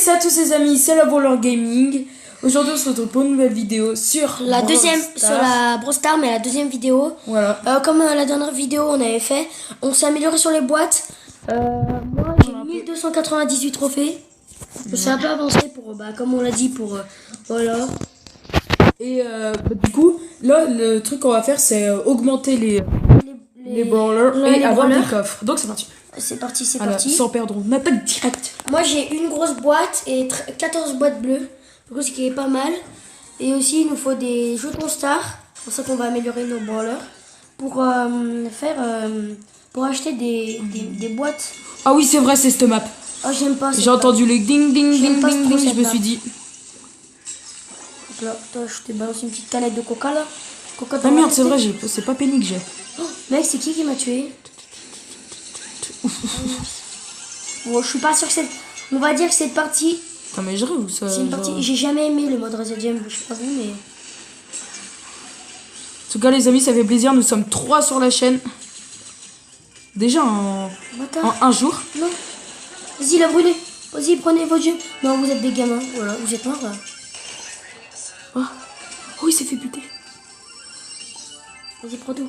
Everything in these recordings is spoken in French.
salut à tous les amis, c'est la Voleur Gaming. Aujourd'hui on se retrouve pour une nouvelle vidéo sur la Brawl Stars, mais la deuxième vidéo. Voilà. Comme la dernière vidéo on avait fait, on s'est amélioré sur les boîtes. Moi j'ai 1298 trophées. C'est un peu avancé pour, comme on l'a dit, pour voilà. Et du coup, là le truc qu'on va faire c'est augmenter les brawlers et avoir des coffres. Donc c'est parti. C'est parti, c'est Alors, parti. sans perdre, on attaque direct. Moi j'ai une grosse boîte et 14 boîtes bleues. Du coup, ce qui est pas mal. Et aussi il nous faut des jetons stars. C'est pour ça qu'on va améliorer nos brawlers. Pour pour acheter des boîtes. Ah oui c'est vrai, c'est cette map. Ah j'aime pas. J'ai entendu le ding ding ding ding ding, je me suis dit. Donc là, toi, je te balance une petite canette de coca là. Coca Ah merde, c'est vrai, c'est pas Penny que j'ai. Oh, mec, c'est qui m'a tué? Bon, je suis pas sûr que c'est. On va dire que cette partie. Putain, mais je rêve ou ça. C'est une partie. J'ai jamais aimé le mode Resident Evil, je sais pas vous, mais. En tout cas, les amis, ça fait plaisir. Nous sommes 3 sur la chaîne. Déjà en un jour. Non. Vas-y, la brûlé. Vas-y, prenez vos jeux. Non, vous êtes des gamins. Voilà, vous êtes morts là. Oh, il s'est fait buter. Vas-y, prends tout.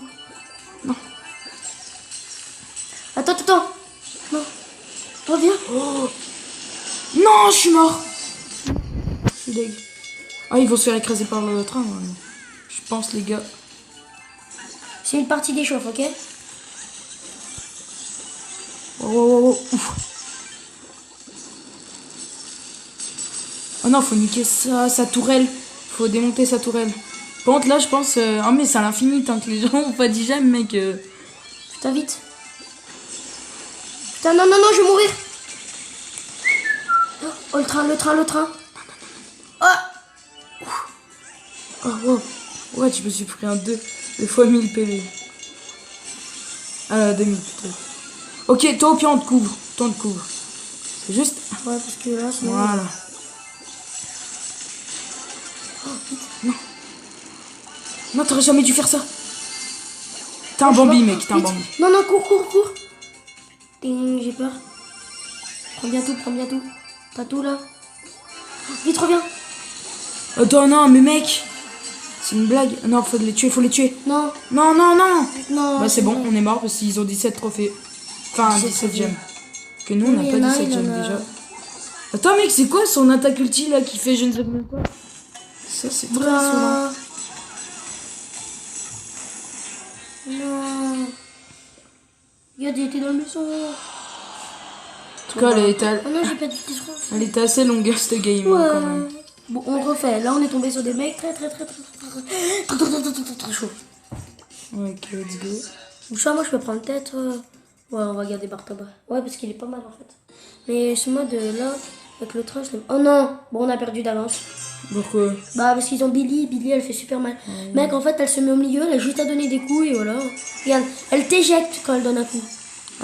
Non. Attends. Non. Reviens. Oh. Non, je suis mort. Je suis deg. Ah, ils vont se faire écraser par le train. Je pense, les gars. C'est une partie des chauffes, ok? Oh. Ouf. Oh non, faut niquer sa tourelle. Faut démonter sa tourelle. Par contre, là, je pense. Ah, mais c'est à l'infini tant que les gens ont pas dit j'aime, mec. Putain, vite. Putain, non, je vais mourir. Oh, le train. Oh, wow. Ouais, je me suis pris un 2 fois 1000 PV. 2000 plutôt. Ok, toi au pire, on te couvre. C'est juste. Ouais, parce que là, c'est. Voilà. Non, t'aurais jamais dû faire ça. T'es un Bambi, mec, t'es un Bambi. Non, cours. Ding, j'ai peur. Prends bien tout. T'as tout là. Vite, reviens. Attends, non, mais mec. C'est une blague. Non, faut les tuer. Non. Bah, c'est bon, on est mort parce qu'ils ont 17 trophées. Enfin, 17 gemmes. Que nous, on n'a pas 17 gemmes déjà. Attends, mec, c'est quoi son attaque ulti là qui fait je ne sais même quoi? Ça, c'est très insolent. Non. Regarde, il était dans le maison. En tout cas, elle était assez longue cette game. Ouais. Quand même. Bon, on refait. Là, on est tombé sur des mecs très chaud. Ok, let's go. Ou ça, moi, je peux prendre peut-être. Ouais, on va garder Bartaba. Ouais, parce qu'il est pas mal en fait. Mais ce mode là, avec le train, je l'aime. Oh non! Bon, on a perdu d'avance. Pourquoi? Bah, parce qu'ils ont Billy. Billy, elle fait super mal. Mec, en fait, elle se met au milieu, elle a juste à donner des coups et voilà. Regarde, elle t'éjecte quand elle donne un coup.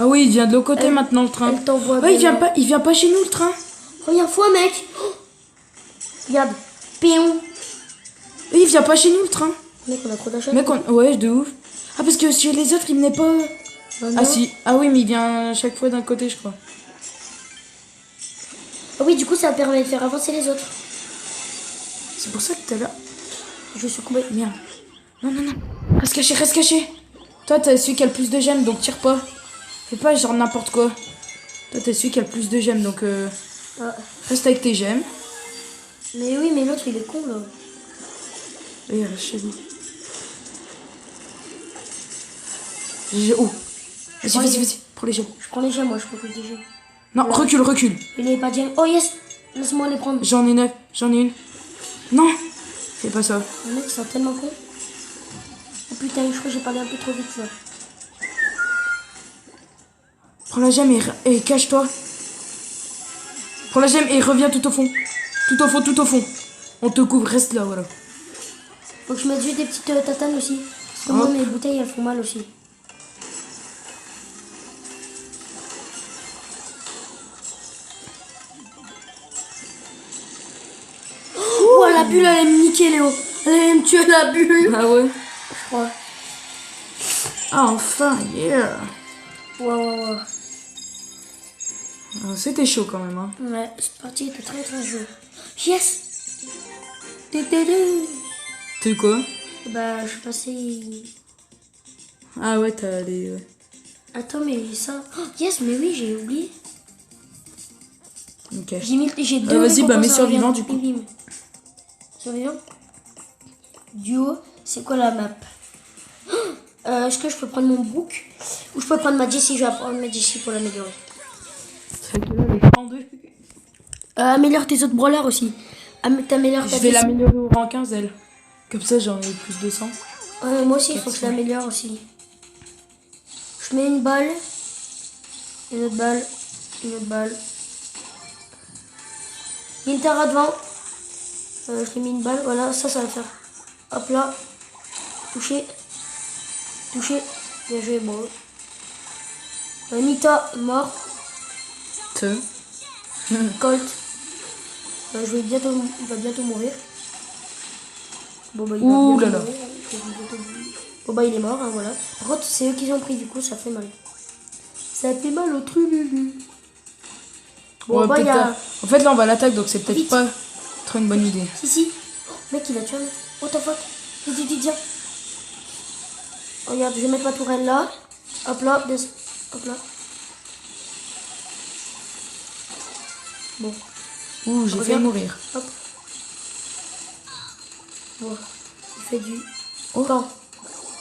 Ah oui, il vient de l'autre côté maintenant le train. Elle t'envoie. Ouais, il vient pas chez nous le train. Première fois, mec. Oh, regarde, péon. Oui, il vient pas chez nous le train. Mec, on a trop d'achat. Ouais, de ouf. Ah, parce que chez les autres, il venait pas. Ah si. Ah oui, mais il vient chaque fois d'un côté, je crois. Ah oui, du coup, ça permet de faire avancer les autres. C'est pour ça que t'es là. Je suis succombé. Merde. Non. Reste caché. Toi, t'es celui qui a le plus de gemmes, donc tire pas. Fais pas genre n'importe quoi. Toi, t'es celui qui a le plus de gemmes, donc reste avec tes gemmes. Mais oui, mais l'autre, il est con, là. Et reste chez lui. Oh. Vas-y. Prends les gemmes. Je prends les gemmes, moi, je prends que des gemmes. Non, recule. Il n'est pas de gemmes. Oh yes! Laisse-moi les prendre. J'en ai 9. J'en ai une. Non! Fais pas ça. Les mecs, ils sont tellement cons. Oh putain, je crois que j'ai parlé un peu trop vite, là. Prends la gemme et cache-toi. Prends la gemme et reviens tout au fond. Tout au fond. On te couvre, reste là, voilà. Faut que je mette juste des petites tatanes aussi. Parce que moi, mes bouteilles, elles font mal aussi. Oh, la bulle, elle allait me niquer, Léo. Elle allait me tuer, la bulle. Ah ouais? Je crois. Ah, enfin, yeah. Ouais. C'était chaud quand même. Hein. Ouais, cette partie était très très chaude. Yes. Tétédé. T'as eu quoi? Bah, je suis passé... Ah ouais, t'as les... Attends, mais ça... Oh, yes, mais oui, j'ai oublié. Ok. J'ai deux vas-y, bah, récompenses mets à survivant, regarder. du coup. Bim, bim. Survivant. Duo, c'est quoi la map? Est-ce que je peux prendre mon Brook? Ou je peux prendre ma Jessie? Je vais prendre ma Jessie pour l'améliorer. C'est que là, les 32. Améliore tes autres brawlers aussi. T'améliores ta Je vais Jessie. l'améliorer au rang 15, elle. Comme ça, j'en ai plus de 100. Moi aussi, il faut que je l'améliore aussi. Je mets une balle. Une autre balle. Une autre balle. Il y a une terre devant. Je t'ai mis une balle. Voilà, ça va faire. Hop là. Touché. Touché. Bien joué, bon. Nita, mort. Te. Colt. Il va bientôt mourir. Bon bah il Ouh va là bientôt là. mourir. Bon bah il est mort, hein, voilà. Par contre c'est eux qui ont pris, du coup ça fait mal. Ça fait mal au truc. Bon Ouais, bah il y a... En fait, là, on va à l'attaque, donc c'est peut-être Vite. pas trop une bonne idée. Si. Oh, mec il a tué un mec. What the fuck. Vite, viens. Regarde, je vais mettre ma tourelle là. Hop là, hop là. Bon. Ouh, j'ai failli Regarde. mourir. Hop. Bon. Il fait du... Oh. Temps.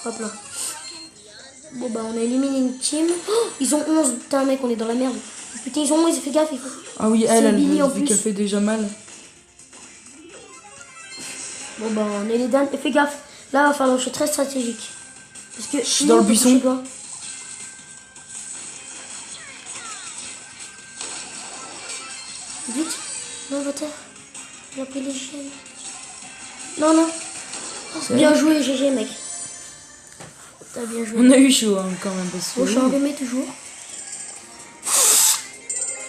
Hop là. Bon bah on a éliminé une team. Oh, ils ont 11. Putain mec, on est dans la merde. Putain ils ont 11, fais gaffe. Ah oui, C'est elle Billy en vu plus. qu'elle fait déjà mal. Bon bah on est les dames. Et fais gaffe. Là va falloir que je sois très stratégique. Parce que Je suis dans le on peut buisson. toucher toi. Vite. Non, va-t'en. Il a pris les chaînes. Non. Bien joué, GG mec. T'as bien joué. On a eu chaud hein, quand même. Parce que... Bon, je suis enrhumé toujours.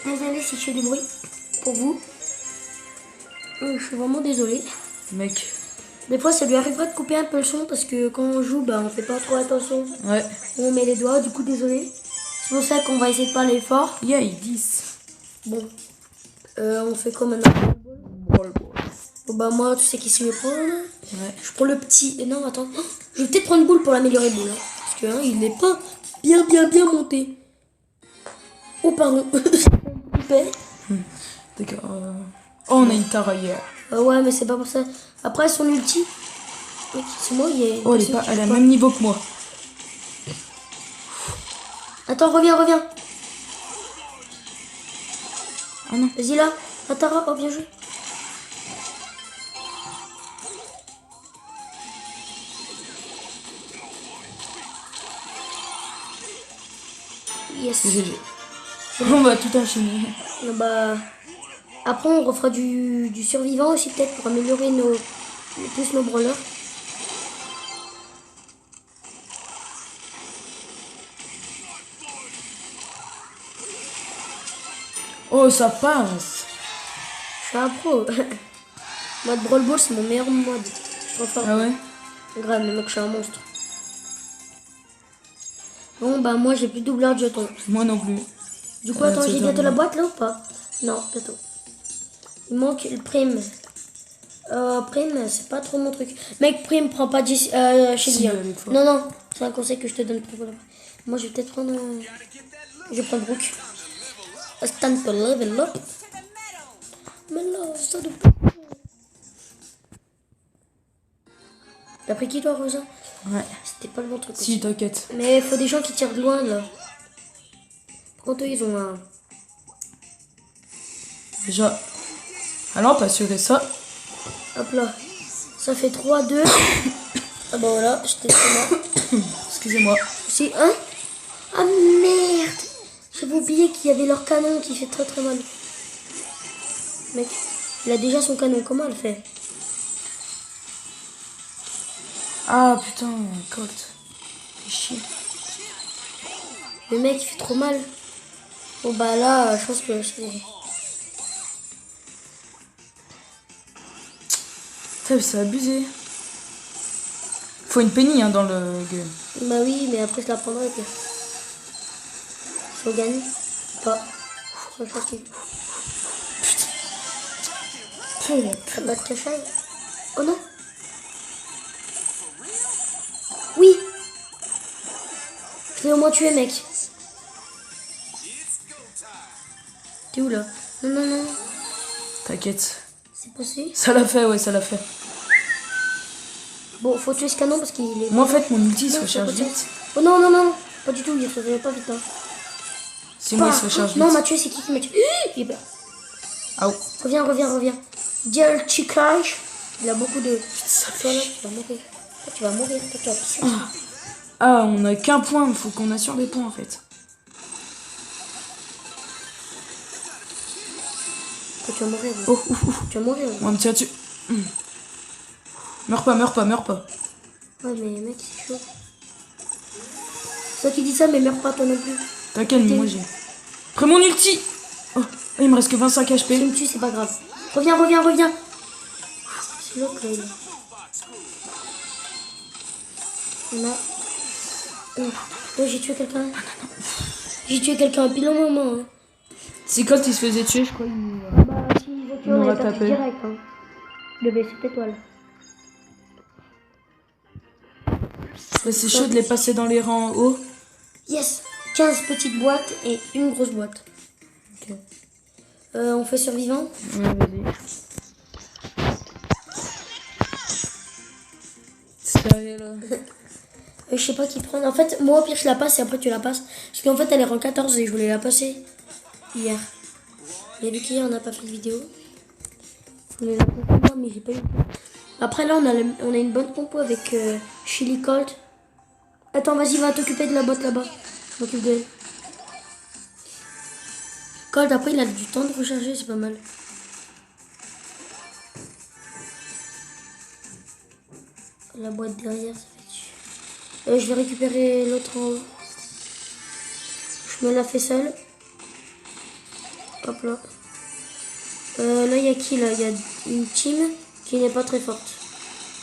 Désolé si je fais du bruit pour vous. Je suis vraiment désolé. Mec. Des fois, ça lui arrivera de couper un peu le son parce que quand on joue, bah, on fait pas trop attention. Ouais. On met les doigts, du coup, désolé. C'est pour ça qu'on va essayer de parler fort. Yeah, 10. Bon. On fait quoi maintenant? Bon, bah, moi, tu sais qui se me prendre. Ouais. Je prends le petit. Non, attends. Oh, je vais peut-être prendre boule pour l'améliorer, boule. Hein, parce que hein, il n'est pas bien monté. Oh, pardon. D'accord. Oh, on a une taraillère. Ouais, mais c'est pas pour ça. Après, son ulti. C'est moi, il est. Oh, elle a le même niveau que moi. Attends, reviens. Ah non. Vas-y là. Atara, oh, bien joué. Yes. GG. On va tout enchaîner. Bah, après, on refera du survivant aussi, peut-être, pour améliorer plus nos brawlers. Oh, ça passe. Je suis un pro. Mode Brawl Ball, c'est mon meilleur mode. Je suis trop fort. Ah ouais? Grave, mais mec, je suis un monstre. Bon, bah, moi, j'ai plus de doubleur de jetons. Moi non plus. Du coup, attends, c'est j'ai bientôt la terminé. boîte là ou pas? Non, bientôt. Il manque le prime. Prime, c'est pas trop mon truc. Mec, prime, prends pas chez Si, lui. Hein. elle est forte. Non, c'est un conseil que je te donne. Moi, je vais peut-être prendre. Je vais prendre Brook. Stand to level up. Mais là, ça de. T'as pris qui toi, Rosa? Ouais. C'était pas le bon truc. Si, aussi. t'inquiète. Mais il faut des gens qui tirent de loin là. Par contre, eux, ils ont un. Déjà. Alors, on peut assurer ça. Hop là. Ça fait 3, 2. Ah bah voilà, j'étais trop mort. Excusez-moi. C'est un. Ah merde! J'avais oublié qu'il y avait leur canon qui fait très très mal. Mec, il a déjà son canon, comment elle fait? Ah putain, Colt. Fais chier. Le mec il fait trop mal. Bon bah là, je pense que c'est. Putain, c'est abusé. Faut une penny hein, dans le game. Bah oui, mais après je la prendrai. Puis... Si on gagne, pas. Ouais, je pense qu'il Putain. ça pas de cachage. Oh non. Oui. Je l'ai au moins tué, mec. T'es où là? Non, non, non. T'inquiète. C'est passé. Ça l'a fait, ouais, ça l'a fait. Bon, faut tuer ce canon parce qu'il est. Moi, en fait, mon ulti se Non, recharge c'est pas vite. Oh non, non, non. Pas du tout, il se réveille pas vite. Hein. Si moi, il se Pas. recharge Non, vite. m'a tué, c'est qui m'a tué? J'ai peur. Ah, Reviens, reviens, reviens. Dial Chicage. Il a beaucoup de. ça Toi là, tu vas mourir. Toi, tu vas mourir. Toi, tu vas pisser. Ah, on a qu'un point, il faut qu'on assure les points en fait. Toi, tu vas mourir. Gros. Oh, ouf, ouf. Tu vas mourir. Gros. On va me tirer dessus. Meurs pas, meurs pas, meurs pas. Ouais, mais mec, c'est chaud. C'est toi qui dis ça, mais meurs pas toi non plus. T'inquiète, mais moi j'ai. Après mon ulti. Oh, il me reste que 25 Si HP. tu me tues, c'est pas grave. Reviens, reviens, reviens. C'est l'autre là. On a. Oh, j'ai tué quelqu'un. J'ai tué quelqu'un pile au moment. Hein. C'est quand il se faisait tuer, je crois. Bah, si ils ont tué, Il on m'aura avait perdu tapé. direct. Hein. Le blessé étoile. C'est chaud de les passer dans les rangs en haut. Yes! 15 petites boîtes et une grosse boîte. Ok. On fait survivant. Ouais, vas-y. Sérieux là. Je sais pas qui prend. En fait, moi au pire, je la passe et après tu la passes. Parce qu'en fait, elle est rang 14 et je voulais la passer hier. Et vu qu'hier, on n'a pas fait de vidéo. Je voulais la passer moi, mais j'ai pas eu le temps. Après, là, on a une bonne compo avec Chili Colt. Attends, vas-y, va t'occuper de la boîte là-bas. Je m'occupe d'elle. Colt, après, il a du temps de recharger, c'est pas mal. La boîte derrière, ça fait chier. Je vais récupérer l'autre en haut. Je me la fais seule. Hop là. Là, il y a qui là? Il y a une team qui n'est pas très forte.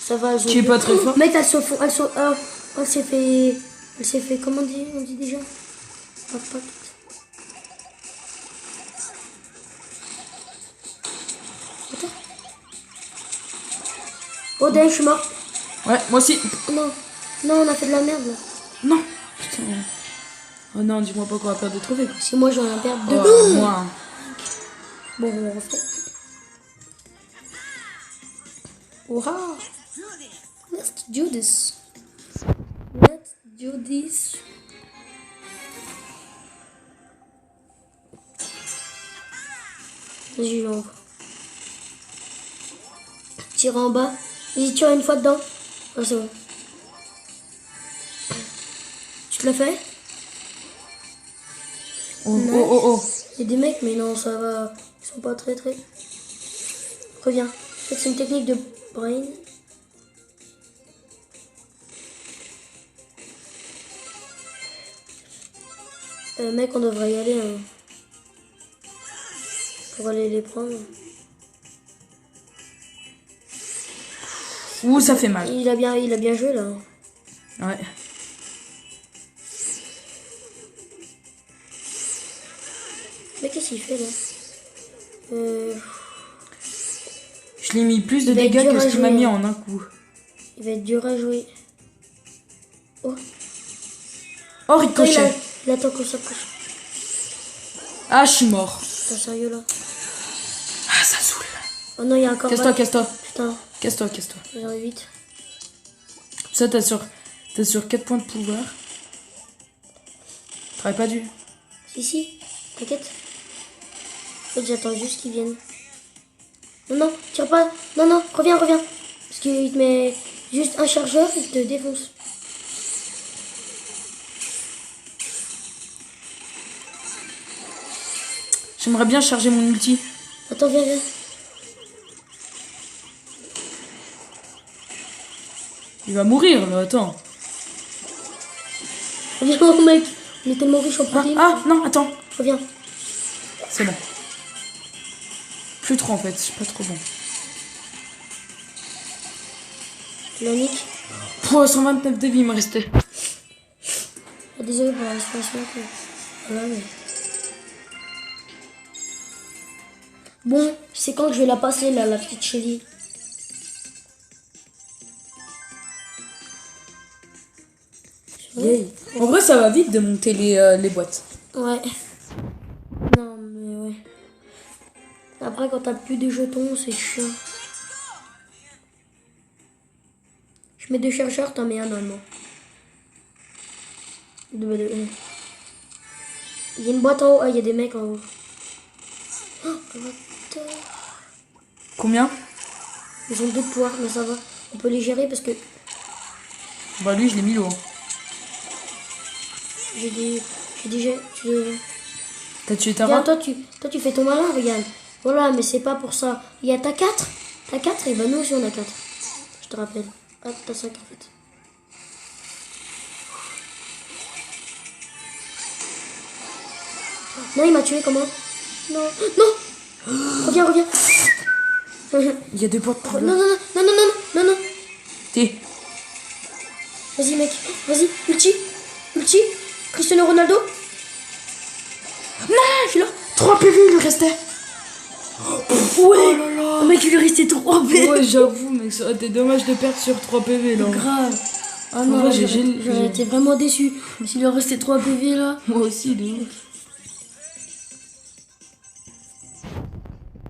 Ça va, Qui est pas très fort. Mec, elles se font. Elle s'est fait. Elle s'est fait. Comment on dit déjà? Hop, hop. Attends. Oh, dang, je suis mort. Ouais, moi aussi. Non. Non, on a fait de la merde là. Non. Putain. Oh non, dis-moi pas qu'on va perdre des trophées. Si moi j'en ai perdu deux. Oh, moi. Bon, on refait. Wow. Let's do this. Let's do this. Vas-y, j'en vois. Tire en bas. Vas-y, tire une fois dedans. Ah, c'est bon. Tu te l'as fait? Oh, oh, oh, oh. Il y a des mecs, mais non, ça va. Ils sont pas très. Reviens. En fait, c'est une technique de brain. Mec, on devrait y aller hein, pour aller les prendre. Ouh, ça fait mal. Il a bien joué là. Ouais. Mais qu'est-ce qu'il fait là? Je l'ai mis plus de Il va être dégâts dur que à ce qu'il m'a jouer, mis hein. en un coup. Il va être dur à jouer. Oh, Oh, il ricochet. attend qu'on s'approche. Ah, je suis mort. T'es sérieux là? Ah, ça saoule. Oh non, il y a encore. Casse-toi, casse-toi. Putain, Casse-toi, casse-toi. j'arrive vite. Ça, t'as sur 4 points de pouvoir. T'aurais pas dû. Si, t'inquiète. En fait, j'attends juste qu'ils viennent. Non, tire pas. Non, reviens. Parce qu'il te met juste un chargeur, il te défonce. J'aimerais bien charger mon ulti. Attends, viens. Il va mourir, là, attends. Reviens, oh, mec. On est tellement riche en protéines. Ah, non, attends. Reviens. C'est bon. Plus trop, en fait. C'est pas trop bon. La nique. Oh, 129 de vie, il me restait. Ah, désolé pour la respiration. Voilà, mais... Bon, c'est quand que je vais la passer, là, la petite chérie. Yay. En vrai, ça va vite de monter les boîtes. Ouais. Non, mais ouais. Après, quand t'as plus de jetons, c'est chiant. Je mets 2 chargeurs, t'en mets un normalement. Il y a une boîte en haut. Ah, il y a des mecs en haut. Oh, what? Combien? Ils ont 2 de pouvoir, mais ça va. On peut les gérer parce que Bah lui, je l'ai mis loin. j'ai des T'as tué ta regarde, robe? toi, tu fais ton malin, regarde. Voilà, mais c'est pas pour ça. Il y a ta 4. T'as 4 et bah nous aussi on a 4. Je te rappelle. Ah, t'as 5 en fait. Non, il m'a tué comment? Non, non. Reviens, reviens. Il y a 2 boîtes par Non, là. non, non, non, non, non, non, non. T'es. Vas-y, mec. Vas-y, ulti. Ulti. Cristiano Ronaldo. Non, je suis là. 3 PV, il lui restait. Ouais. Oh là là. Mec, il lui restait 3 PV. Ouais, j'avoue, mec, ça aurait été dommage de perdre sur 3 PV là. Grave. Ah En non, vrai, j'aurais été vraiment déçu. S'il lui restait 3 PV là. Moi aussi, de ouf.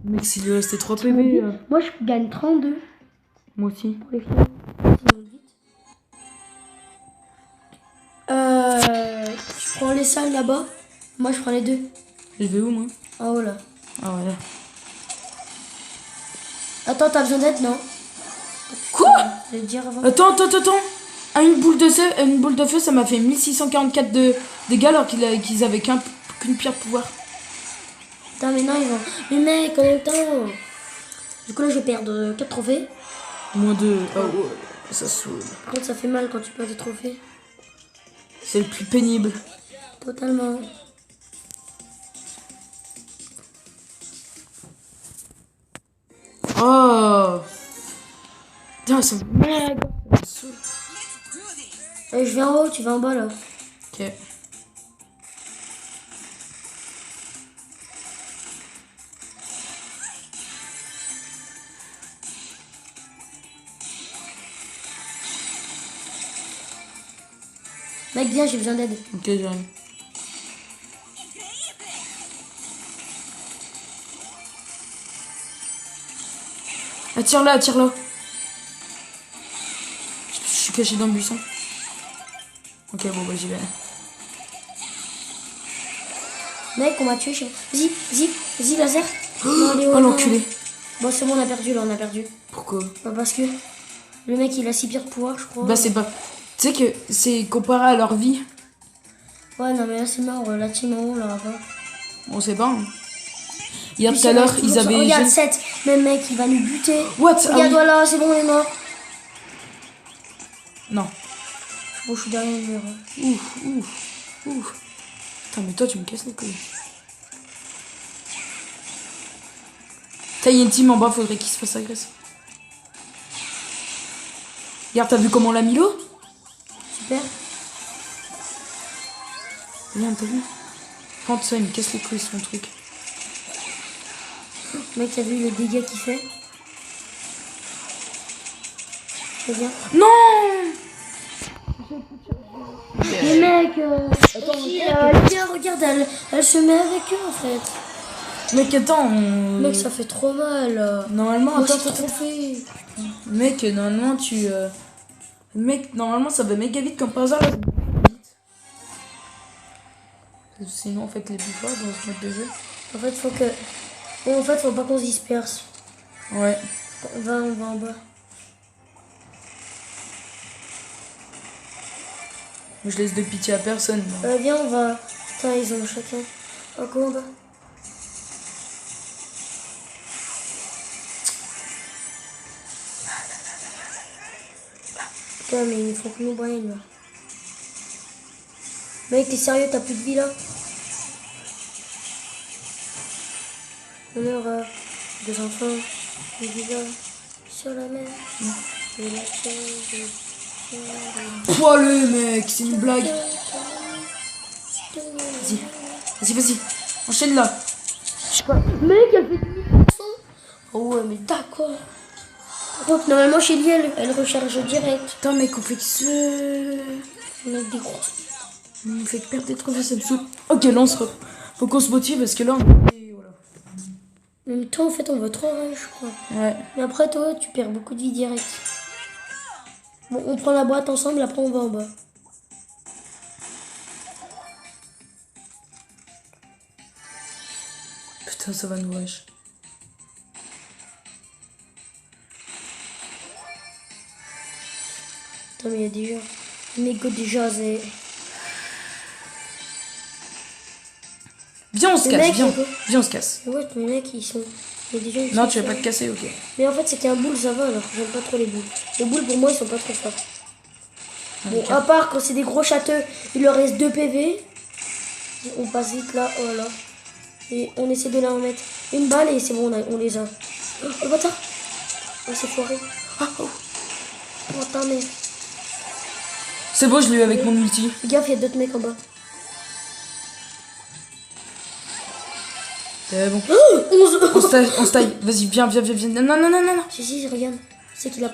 Mec, s'il lui restait 3 PV. Moi, je gagne 32 Moi aussi. pour les filles. Je prends les salles là-bas. Moi, je prends les 2. Je vais où, moi? En haut là. Ah, voilà. Attends, t'as besoin d'aide, non? Quoi? Je vais te dire avant. Attends. Ah, une boule de feu, ça m'a fait 1644 de dégâts alors qu'ils avaient qu'une pierre de pouvoir. Putain, mais non, ils vont. Mais mec, en même temps. Du coup, là, je vais perdre 4 trophées. Moins 2. Ah ouais, ça saoule. Par contre, ça fait mal quand tu perds des trophées. C'est le plus pénible. Totalement. Oh. Putain, ça me saoule. Je vais en haut, tu vas en bas là. Ok. Mec, viens, j'ai besoin d'aide. Ok, j'arrive. Attire-la, attire-la. Je suis caché dans le buisson. Ok, bon, bah j'y vais. Mec, on m'a tué. Vas-y, laser. Non, allez, Oh, l'enculé. Bon, c'est bon, on a perdu là, on a perdu. Pourquoi? Bah, parce que le mec, il a 6 pierres de pouvoir, je crois. Bah, c'est pas. Tu sais que c'est comparé à leur vie. Ouais, non, mais là, c'est mort. La team en haut, là, va pas. On sait pas. Hein. Hier Puis tout à l'heure, ils avaient. Regarde, 7. Même mec, il va nous buter. What? Regarde, Ah oui. voilà, c'est bon, on est mort. Non. Bon, je suis derrière le mur. Ouf. Putain, mais toi, tu me casses les couilles. Putain, il y a une team en bas, faudrait qu'il se fasse agresser. Regarde, t'as vu comment on l'a mis l'eau? Super. Regarde, t'as vu? Quand ça, il me casse les couilles, son truc. Mec, t'as vu le dégât qu'il fait? Reviens. Non! Mais mec, regarde, elle se met avec eux en fait. Mec, attends, Mec, ça fait trop mal. Normalement, Moi, attends, j'ai trop fait. Mec, normalement, tu... Mec, normalement, ça va méga vite comme par hasard. Là. Sinon, en fait, les plus forts dans ce mode de jeu. En fait, faut que... Bon, en fait, faut pas qu'on se disperse. Ouais. On va en bas. Je laisse de pitié à personne. Viens, on va... Putain, ils ont chacun... Encore en bas. Putain, mais il faut que nous braille, là. Mec, t'es sérieux, t'as plus de vie, là? On aura des enfants, des visages sur la mer. Et la terre, Poileux, mec, c'est une blague. Vas-y, enchaîne là. Mec, elle fait Oh ouais, mais d'accord. Donc normalement Shelly elle recharge direct. Putain, mec, on fait que ce. On a des gros. On fait que perdre des trophées, ça me saoule. Ok, là, faut qu'on se motive parce que là, on est. Voilà. Même toi, en fait, on va trop rien, je crois. Ouais. Mais après, toi, tu perds beaucoup de vie direct. Bon, on prend la boîte ensemble, après on va en bas. Putain, ça va nous wesh. Attends, mais il y a des gens. Mégo déjà, c'est. Viens, on se Les casse, mecs, viens. c'est quoi Viens, on se casse. Ouais, mes mecs, ils sont. Il y a des gens qui Non, sont tu vas pas forts. te casser, ok. Mais en fait, c'est qu'un boule, ça va alors. J'aime pas trop les boules. Les boules, pour moi, ils sont pas trop forts. Bon, Ok. à part quand c'est des gros châteaux, il leur reste 2 PV. On passe vite là, voilà. Et on essaie de leur mettre une balle et c'est bon, on les a. Oh, le bâtard! Oh, c'est foiré. Ah, oh! Oh, attends, mais. C'est beau, je l'ai eu avec mon ulti. Fais gaffe, il y a d'autres mecs en bas. C'est bon. Oh, 11! On se taille. Vas-y, viens. Non, non, non, non, non. Si, regarde. C'est qu'il a.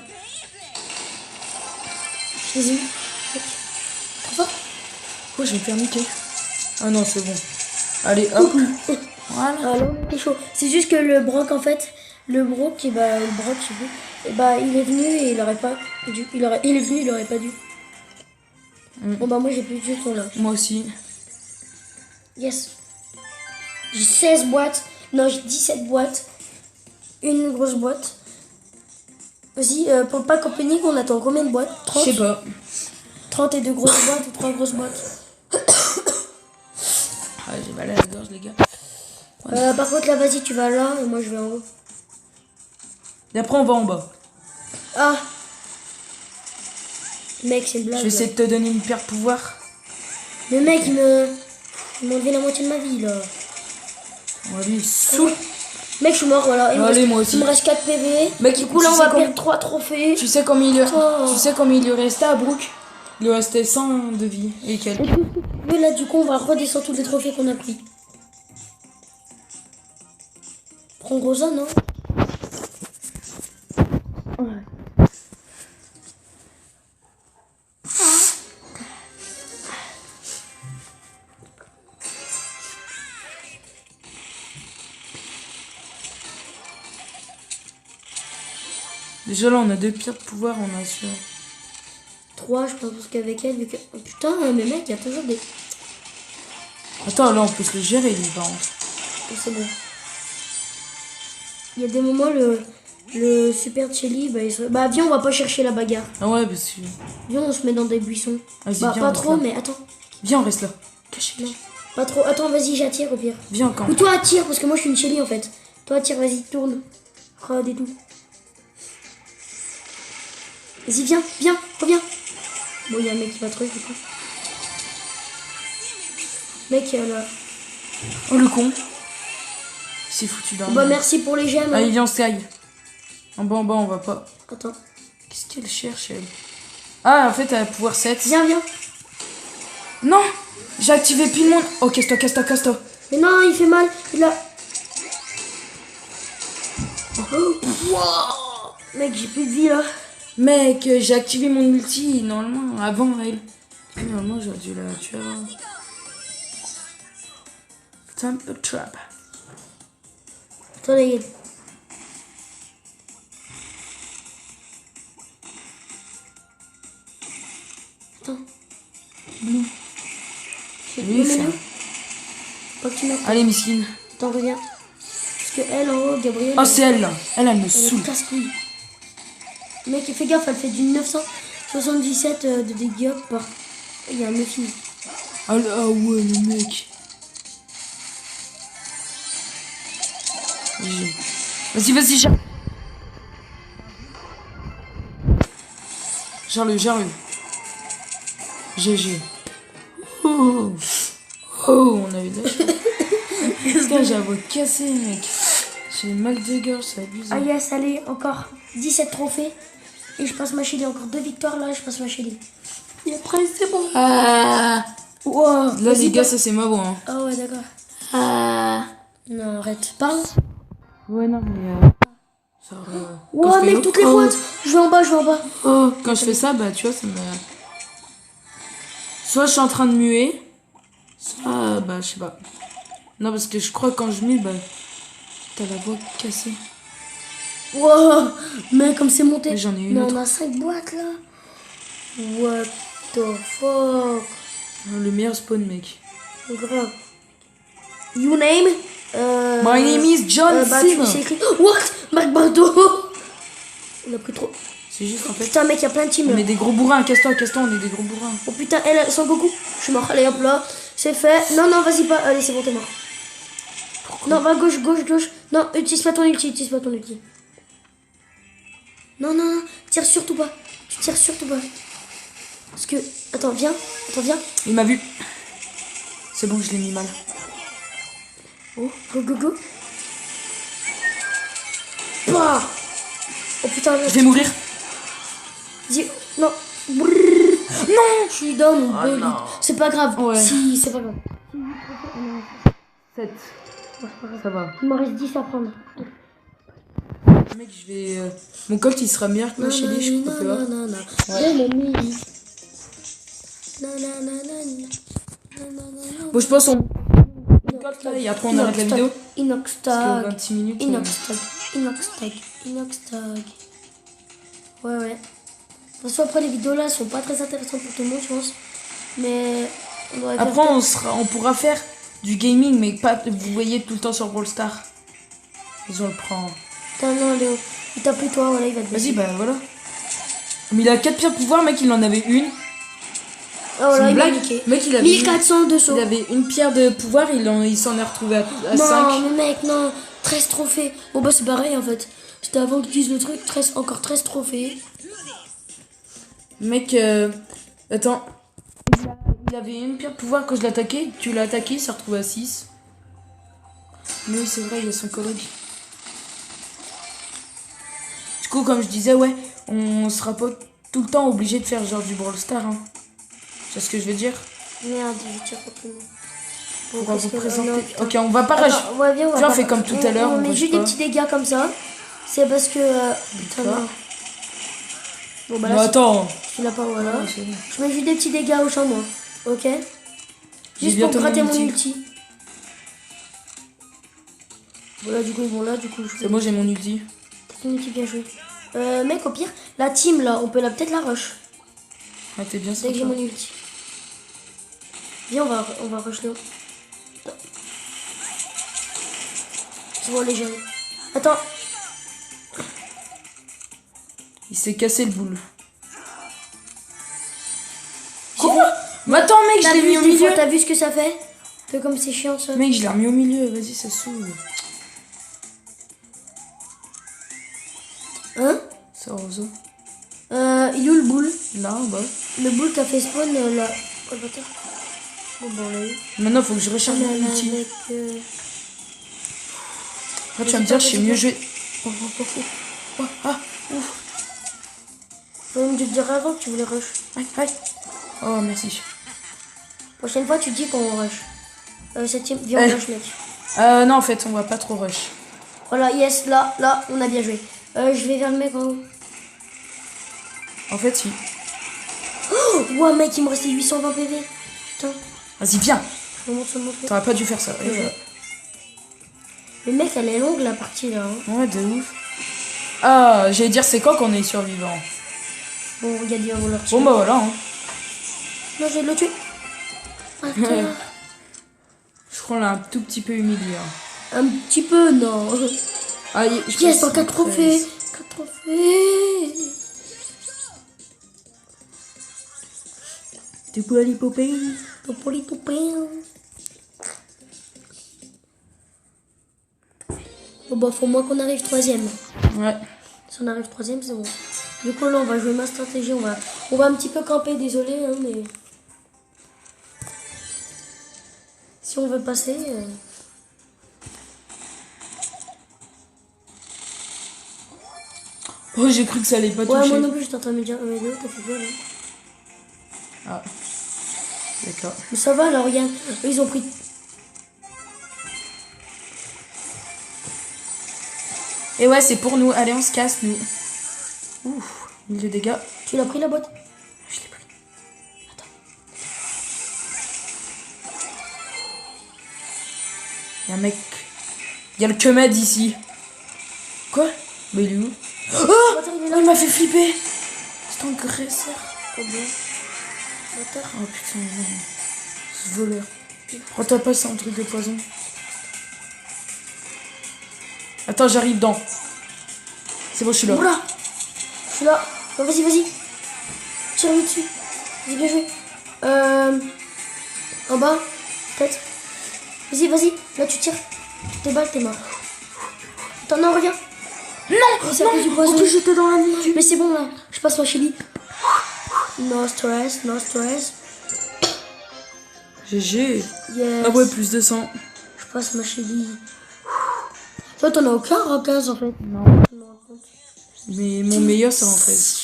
Je les ai eu. Trop fort. Oh, je vais me faire niquer. Ah non, c'est bon. Allez, hop. Voilà. Ah là, c'est chaud. C'est juste que le broc, en fait, le broc, et bah, le broc, je sais plus, et bah, il est venu et il aurait pas dû. Il est venu, il aurait pas dû. Bon, bah, moi, j'ai plus de jetons là. Moi aussi. Yes. J'ai 16 boîtes. Non, j'ai 17 boîtes. Une grosse boîte. Vas-y, pour le pack opening, on attend combien de boîtes? Je 30? sais pas. 30 et 2 grosses boîtes ou 3 grosses boîtes. Ah, j'ai mal à la gorge, les gars. Par contre, là, vas-y, tu vas là et moi, je vais en haut. Et après, on va en bas. Ah! Mec, c'est une blague. Je vais essayer de te donner une pierre de pouvoir. Le mec, il m'a enlevé la moitié de ma vie, là. On va lui saoul. Mec, je suis mort, voilà. Allez, moi aussi. Il me reste 4 PV. Mec, du coup, là, tu on sais va combien- perdre 3 trophées. Tu sais combien Oh. tu sais combien il lui restait à Brooke? Il lui restait 100 de vie. Et quelques. Et là, du coup, on va redescendre tous les trophées qu'on a pris. Prends Rosa, non? Déjà là, on a 2 pierres de pouvoir, on a sur. 3, je pense, parce qu'avec elle, vu que. Oh, putain, mais mec, il y a toujours des. Attends, là, on peut se le gérer, lui, par contre. Oh, c'est bon. Il y a des moments, le super Chelly, bah, il se... bah, viens, on va pas chercher la bagarre. Ah ouais, parce que. Viens, on se met dans des buissons. Vas-y, Bah, viens, pas on reste trop, là. mais attends. Viens, on reste là. Caché. Non, pas trop. Attends, vas-y, j'attire au pire. Viens encore. Ou toi, attire, parce que moi, je suis une Shelly en fait. Toi, attire, vas-y, tourne. Rod et tout. Vas-y, viens, reviens. Bon, il y a un mec qui va truc, du coup. Mec, là. Oh, le con. Il s'est foutu dans Bah, merci pour les gemmes. Allez, viens, on se taille. En bas, on va pas. Attends. Qu'est-ce qu'elle cherche, elle? Ah, en fait, elle a pouvoir 7. Viens. Non! J'ai activé pile monde. Oh, casse-toi. Mais non, il fait mal. Il a. Oh, wow. Mec, j'ai plus de vie là. Mec, j'ai activé mon ulti normalement avant elle. Normalement, j'aurais dû la tuer avant. C'est un peu trap. Attends, les gars. Attends. Oui, ça. Pas que tu m'attends. Allez, Missine. Attends, reviens. Parce que elle en haut, Gabriel. Oh, c'est elle là. Elle me Elle saoule. est casse-couille. Mec, fais gaffe, elle fait du 977 de dégâts par. Il y a un Muffin. Ah ouais, le mec. Vas-y, gère. Gère-le. GG. Oh, on a eu de la chance. Putain, j'ai la voix cassée, mec. J'ai mal de gorge, c'est abusé. Ah yes, allez, encore 17 trophées. Et je passe ma Shelly, encore 2 victoires là, je passe ma Shelly. Et après, c'est bon. Ah. Wow. Là, les gars, ça c'est ma voix. Hein. Ah ouais, d'accord. Ah. Non, arrête. Parle. Ouais, non, mais. Ça, Ouah, mec, toutes les boîtes. Je vais en bas, je vais en bas. Oh, quand je fais ça, bah tu vois, ça me... Soit je suis en train de muer, soit, bah je sais pas. Non, parce que je crois que quand je mue, bah... T'as la voix cassée. Wow, mais comme c'est monté. Mais j'en ai une mais autre. on a 5 boîtes là. What the fuck. Le meilleur spawn, mec. Grave. You name? My name is John bah, Cena. c'est écrit. What? Marc Bardo. On a pris trop. C'est juste en fait. Putain, mec, il y a plein de teams. On Là. est des gros bourrins, casse-toi, on est des gros bourrins. Oh putain, elle, Son Goku. Je suis mort. Allez, hop là. C'est fait. Non, non, vas-y pas. Allez, c'est bon, t'es mort. Pourquoi? Non, va gauche, gauche, gauche. Non, utilise pas ton ulti, utilise pas ton ulti. Non, non, non. Tire surtout pas. Tu tires surtout pas. Parce que. Attends, viens. Attends, viens. Il m'a vu. C'est bon, je l'ai mis mal. Oh, go, go, go. Bah. Oh putain, Je vais mourir. Vas-y. Non. Brrr. Non, je suis dans mon bolide. non. C'est pas grave. Ouais. Si, c'est pas grave. 7. Ça va. Il m'en reste 10 à prendre. Mec, je vais... Mon colt, il sera meilleur que moi chez lui, je crois que... Non, non, non. Ouais. J'ai mon mili. Non, non, non, non. Non, non, non. Bon, je pense on... Colt, là, et après on arrête la vidéo. Inox Parce que tag. 26 minutes... Inox tag. Inox tag. Inox tag. Ouais, ouais. De toute façon, après, les vidéos là sont pas très intéressantes pour tout le monde, je pense. Mais. Après, on pourra faire du gaming, mais pas... Vous voyez tout le temps sur Brawl Stars. Ils ont le prend... Putain, non, Léo. Il t'a pris toi, voilà, il va te Vas-y, blesser. bah voilà. Mais il a 4 pierres pouvoir, mec, il en avait une. Oh là, C'est une il m'a blague. niqué. Mec, il avait 1400 de saut. Il avait une pierre de pouvoir, il s'en est retrouvé à 5. Non, mais mec, non. 13 trophées. Bon, bah, c'est pareil en fait. C'était avant qu'ils disent le truc. Encore 13 trophées. Mec, attends. Il avait une pierre de pouvoir quand je l'attaquais. Tu l'as attaqué, il s'est retrouvé à 6. Mais oui, c'est vrai, il y a son collègue. Du coup, comme je disais, ouais, on sera pas tout le temps obligé de faire genre du Brawl Stars. Hein. C'est ce que je veux dire. Merde, je tire pas plus loin. On va vous parce que- présenter. non, putain. Ok, on va pas rajouter. Attends, ouais, viens, Viens, on fait comme tout à l'heure, On on met rush juste pas. des petits dégâts comme ça. C'est parce que. Putain, D'accord. non. Bon, bah Non, là, attends. tu l'as pas, voilà. Ah, c'est bon. Je mets juste des petits dégâts au champ, moi. Ok? J'ai Juste bientôt pour gratter mon mon ulti. ulti. Voilà, du coup, ils vont là, du coup. Je C'est moi, j'ai mon ulti. Ton ulti, bien joué. Mec, au pire, la team là, on peut peut-être la rush. Ah, t'es bien Dès que j'ai sympa. mon ulti. Viens, on va rush Léo. Je vois les gérer. Attends. Il s'est cassé le boule. J'ai fait- Mais attends, mec, je l'ai mis au milieu. T'as vu ce que ça fait? Un peu comme c'est chiant ça. Mec, je l'ai remis au milieu. Vas-y, ça saoule. Hein? Ça rose. Il est où le boule? Là, en bas. Le boule qui a fait spawn là. Oh le bâtard. Bon, bon, on l'a eu. Maintenant, faut que je recharge mon Avec, ulti. Après, tu vas me dire, je sais mieux jouer. Oh, oh, oh, oh. Oh, ah, ouf. J'aurais dû te dire avant que tu voulais rush. Aïe, aïe. Oh, merci. Prochaine fois, tu dis qu'on rush. Septième, viens, on rush, mec. Non, en fait, on va pas trop rush. Voilà, yes, là, on a bien joué. Je vais vers le mec en haut. En fait, si. Oh, ouais, mec, il me restait 820 PV. Putain, Vas-y, viens. je vais montrer, montrer. T'aurais pas dû faire ça. Ouais. Le mec, elle est longue la partie là. Hein. Ouais, de ouf. Ah, j'allais dire, c'est quand qu'on est survivant. Bon, regarde, il va leur Bon, tirer. bah voilà. Hein. Non, je vais le tuer. Ouais. Je crois qu'on l'a un tout petit peu humilié. Hein. Un petit peu, non. Ah, Yes, 4 trophées. 4 trophées. Du coup, l'hypopée. Bon, bah, faut moins qu'on arrive 3ème. Ouais. Si on arrive 3ème, c'est bon. Du coup, là, on va jouer ma stratégie. On va un petit peu camper, désolé, hein, mais. Si on veut passer. Oh, j'ai cru que ça allait pas Ouais, toucher. moi non plus, j'étais en train de me dire, mais Léo, t'as fait quoi là? Ah. D'accord. Mais ça va, là, regarde. Eux, ils ont pris. Et ouais, c'est pour nous. Allez, on se casse, nous. Ouh, 1000 de dégâts. Tu l'as pris la boîte? Je l'ai pris. Attends. Y'a un mec. Y'a le Kemed ici. Quoi? Bah, il est où? Oh, Attends, il est oh, là. il m'a fait flipper. C'est un agresseur. Oh bon. Bâtard. Oh putain, non. Ce voleur. Oh, t'as pas ça, un truc de poison. Attends, j'arrive dans. C'est bon, je suis là. Oula. Je suis là. Oh, vas-y, vas-y. Tire-lui dessus. Vas-y, bien joué. En bas. Peut-être. Vas-y, vas-y. Là, tu tires. Tes balles, t'es mort. Attends, non, reviens. Non, C'est à cause du poison. en plus, j'étais dans la nuit. Mais c'est bon, là. Je passe ma chérie. No stress, no stress. GG. Yes. Ah ouais, plus de 100. Je passe ma chérie. Toi, t'en as aucun en 15 en fait. Non. Je me rends compte. Mais mon meilleur, c'est en 13.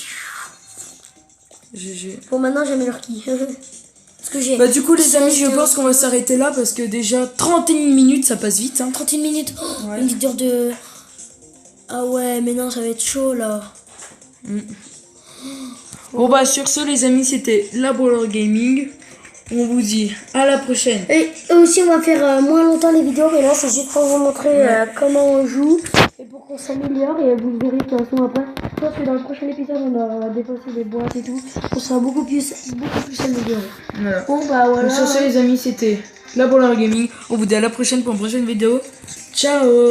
GG. Bon, maintenant, j'améliore qui? Parce que j'ai. Bah du coup les amis, je 16, pense qu'on va s'arrêter là parce que déjà 31 minutes, ça passe vite. Hein. 31 minutes. Oh, Ouais. une vidéo de. Ah ouais, mais non, ça va être chaud là. Bon bah sur ce les amis, c'était la Baller Gaming. On vous dit à la prochaine. Et aussi, on va faire moins longtemps les vidéos, mais là, c'est juste pour vous montrer comment on joue et pour qu'on s'améliore. Et vous verrez de toute façon après. Je pense que dans le prochain épisode, on aura dépassé les boîtes et tout. On sera beaucoup plus amélioré. Voilà. Bon, bah voilà. Donc sur ce les amis, c'était la Baller Gaming. On vous dit à la prochaine pour une prochaine vidéo. Ciao.